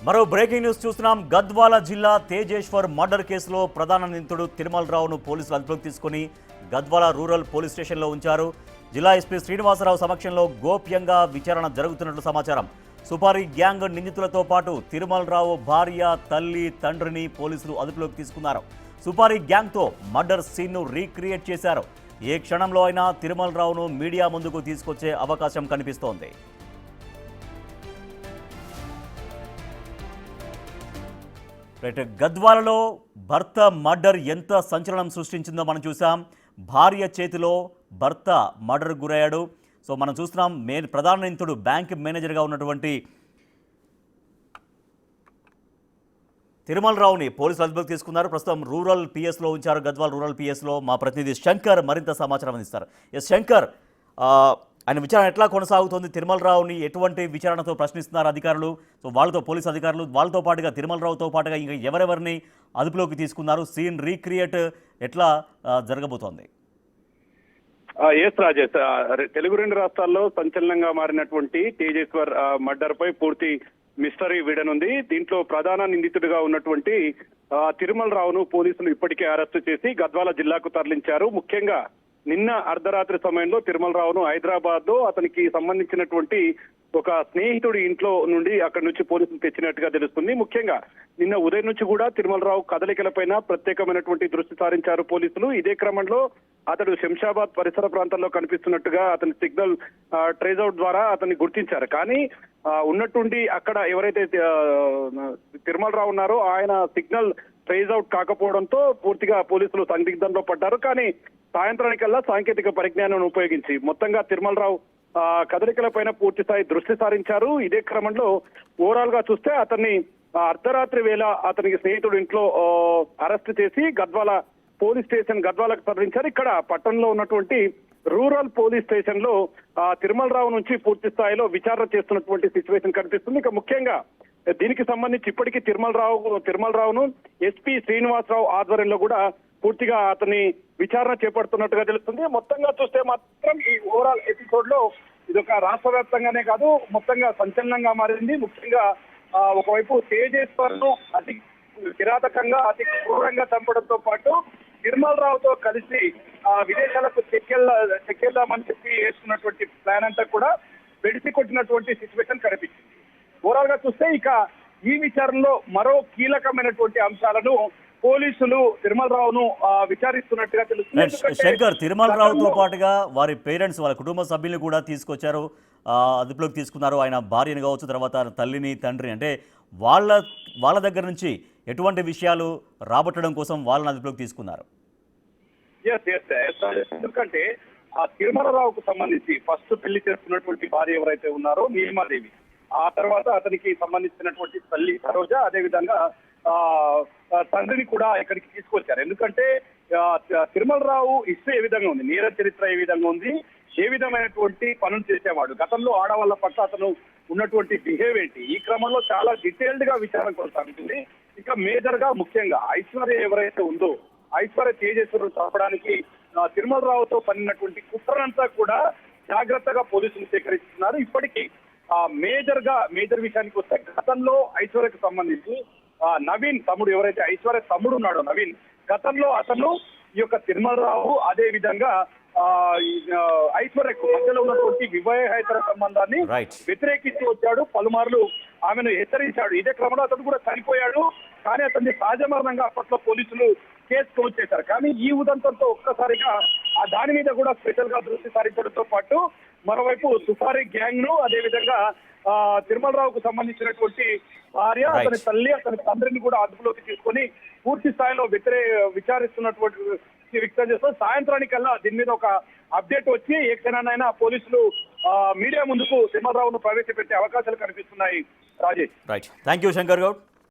మరో breaking news చూస్తున్నాం. గద్వాల జిల్లా తేజేశ్వర్ మర్డర్ కేసులో ప్రధాన నిందితుడు తిరుమల్ రావును పోలీసులు అదుపులోకి తీసుకుని గద్వాల రూరల్ పోలీస్ స్టేషన్లో ఉంచారు. జిల్లా ఎస్పీ శ్రీనివాసరావు సమక్షంలో గోప్యంగా విచారణ జరుగుతున్నట్లు సమాచారం. సుపారీ గ్యాంగ్ నిందితులతో పాటు తిరుమల్ రావు భార్య, తల్లి, తండ్రిని పోలీసులు అదుపులోకి తీసుకున్నారు. సుపారీ గ్యాంగ్తో మర్డర్ సీన్ను రీక్రియేట్ చేశారు. ఏ క్షణంలో అయినా తిరుమల్ రావును మీడియా ముందుకు తీసుకొచ్చే అవకాశం కనిపిస్తోంది. గద్వాలలో భర్త మర్డర్ ఎంత సంచలనం సృష్టించిందో మనం చూసాం. భార్య చేతిలో భర్త మర్డర్ గురయ్యాడు. సో మనం చూస్తున్నాం ప్రధాన నిందితుడు బ్యాంక్ మేనేజర్గా ఉన్నటువంటి తిరుమల్ రావుని పోలీసులు అదుపులోకి తీసుకున్నారు. ప్రస్తుతం రూరల్ పిఎస్లో ఉంచారు. గద్వాల రూరల్ పిఎస్లో మా ప్రతినిధి శంకర్ మరింత సమాచారం అందిస్తారు. శంకర్, ఆయన విచారణ ఎట్లా కొనసాగుతోంది? తిరుమల్ రావుని ఎటువంటి విచారణతో ప్రశ్నిస్తున్నారు అధికారులు? సో వాళ్ళతో పోలీసు అధికారులు, వాళ్ళతో పాటుగా తిరుమల్ రావుతో పాటుగా ఇంకా ఎవరెవరిని అదుపులోకి తీసుకున్నారు? సీన్ రీక్రియేట్ ఎట్లా జరగబోతోంది? ఎస్ రాజేష్, తెలుగు రెండు రాష్ట్రాల్లో సంచలనంగా మారినటువంటి తేజేశ్వర్ మర్డర్ పై పూర్తి మిస్టరీ వీడనుంది. దీంట్లో ప్రధాన నిందితుడిగా ఉన్నటువంటి తిరుమల్ రావును పోలీసులు ఇప్పటికే అరెస్టు చేసి గద్వాల జిల్లాకు తరలించారు. ముఖ్యంగా నిన్న అర్ధరాత్రి సమయంలో తిరుమల్ రావును హైదరాబాద్ లో అతనికి సంబంధించినటువంటి ఒక స్నేహితుడి ఇంట్లో నుండి అక్కడి నుంచి పోలీసులు తెచ్చినట్టుగా తెలుస్తుంది. ముఖ్యంగా నిన్న ఉదయం నుంచి కూడా తిరుమల్ రావు కదలికలపైన ప్రత్యేకమైనటువంటి దృష్టి సారించారు పోలీసులు. ఇదే క్రమంలో అతడు శంషాబాద్ పరిసర ప్రాంతాల్లో కనిపిస్తున్నట్టుగా అతని సిగ్నల్ ట్రేస్ అవుట్ ద్వారా అతన్ని గుర్తించారు. కానీ ఉన్నట్టుండి అక్కడ ఎవరైతే తిరుమల్ రావు ఉన్నారో ఆయన సిగ్నల్ ట్రేస్ అవుట్ కాకపోవడంతో పూర్తిగా పోలీసులు సందిగ్ధంలో పడ్డారు. కానీ సాయంత్రానికల్లా సాంకేతిక పరిజ్ఞానం ఉపయోగించి మొత్తంగా తిరుమల్ రావు కదలికల పైన పూర్తి స్థాయి దృష్టి సారించారు. ఇదే క్రమంలో ఓవరాల్ గా చూస్తే అతన్ని అర్ధరాత్రి వేళ అతనికి స్నేహితుడు ఇంట్లో అరెస్ట్ చేసి గద్వాల పోలీస్ స్టేషన్ గద్వాలకు తరలించారు. ఇక్కడ పట్టణంలో ఉన్నటువంటి రూరల్ పోలీస్ స్టేషన్ లో తిరుమల్ రావు నుంచి పూర్తి స్థాయిలో విచారణ చేస్తున్నటువంటి సిచ్యువేషన్ కనిపిస్తుంది. ఇక ముఖ్యంగా దీనికి సంబంధించి ఇప్పటికీ తిరుమల్ రావును ఎస్పీ శ్రీనివాసరావు ఆధ్వర్యంలో కూడా పూర్తిగా అతన్ని విచారణ చేపడుతున్నట్టుగా తెలుస్తుంది. మొత్తంగా చూస్తే మాత్రం ఈ ఓవరాల్ ఎపిసోడ్ లో ఇదొక రాష్ట్ర వ్యాప్తంగానే కాదు మొత్తంగా సంచలనంగా మారింది. ముఖ్యంగా ఒకవైపు తేజేశ్వర్ ను అతి కిరాతకంగా అతి క్రూరంగా చంపడంతో పాటు తిరుమల్ రావుతో కలిసి విదేశాలకు చెక్కెళ్దామని చెప్పి వేసుకున్నటువంటి ప్లాన్ అంతా కూడా వెడిసి కొట్టినటువంటి సిచ్యువేషన్ కనిపించింది. ఓవరాల్ గా చూస్తే ఇక ఈ విచారణలో మరో కీలకమైనటువంటి అంశాలను పోలీసులు తిరుమల్ రావును విచారిస్తున్నట్టుగా తెలుస్తుంది. శంకర్, తిరుమల్ రావుతో పాటుగా వారి పేరెంట్స్, వాళ్ళ కుటుంబ సభ్యులను కూడా తీసుకొచ్చారు, అదుపులోకి తీసుకున్నారు. ఆయన భార్యను కావచ్చు, తర్వాత తల్లిని, తండ్రిని, అంటే వాళ్ళ దగ్గర నుంచి ఎటువంటి విషయాలు రాబట్టడం కోసం వాళ్ళని అదుపులోకి తీసుకున్నారు? ఎందుకంటే ఆ తిరుమల రావుకు సంబంధించి ఫస్ట్ పెళ్లి చేసుకున్నటువంటి భార్య ఎవరైతే ఉన్నారో నీలిమాదేవి, ఆ తర్వాత అతనికి సంబంధించినటువంటి తల్లి సరోజ, అదేవిధంగా తండ్రిని కూడా ఇక్కడికి తీసుకొచ్చారు. ఎందుకంటే తిరుమల రావు హిస్టరీ ఏ విధంగా ఉంది, నేర చరిత్ర ఏ విధంగా ఉంది, ఏ విధమైనటువంటి పనులు చేసేవాడు, గతంలో ఆడవాళ్ల పట్ల అతను ఉన్నటువంటి బిహేవ్ ఏంటి, ఈ క్రమంలో చాలా డీటెయిల్డ్ గా విచారణ కొనసాగుతుంది. ఇక మేజర్ గా ముఖ్యంగా ఐశ్వర్య ఎవరైతే ఉందో ఐశ్వర్య తేజేశ్వరుడు చంపడానికి తిరుమల రావుతో పనినటువంటి కుట్రనంతా కూడా జాగ్రత్తగా పోలీసులు సేకరిస్తున్నారు. ఇప్పటికీ మేజర్ విషయానికి వస్తే గతంలో ఐశ్వర్యకు సంబంధించి నవీన్ తమ్ముడు, ఎవరైతే ఐశ్వర్య తమ్ముడు ఉన్నాడో నవీన్, గతంలో అతను ఈ యొక్క తిరుమల రావు అదే విధంగా ఐశ్వర్యకు మధ్యలో ఉన్నటువంటి వివాహేతర సంబంధాన్ని వ్యతిరేకించి వచ్చాడు. పలుమార్లు ఆమెను హెచ్చరించాడు. ఇదే క్రమంలో అతను కూడా చనిపోయాడు. కానీ అతన్ని సహజ మరణంగా అప్పట్లో పోలీసులు కేసు క్లోజ్ చేశారు. కానీ ఈ ఉదంతంతో ఒక్కసారిగా దాని మీద కూడా స్పెషల్ గా దృష్టి సారించడంతో పాటు మరోవైపు సుపారీ గ్యాంగ్ ను, అదేవిధంగా తిరుమల రావుకు సంబంధించినటువంటి భార్య, అతని తల్లి, అతని తండ్రిని కూడా అదుపులోకి తీసుకొని పూర్తి స్థాయిలో విచారిస్తున్నటువంటి వ్యక్తం చేస్తారు. సాయంత్రానికల్లా దీని మీద ఒక అప్డేట్ వచ్చి ఏ క్షణానైనా పోలీసులు మీడియా ముందుకు తిరుమల రావును ప్రవేశపెట్టే అవకాశాలు కనిపిస్తున్నాయి. Rajesh, right, thank you Shankar Goud.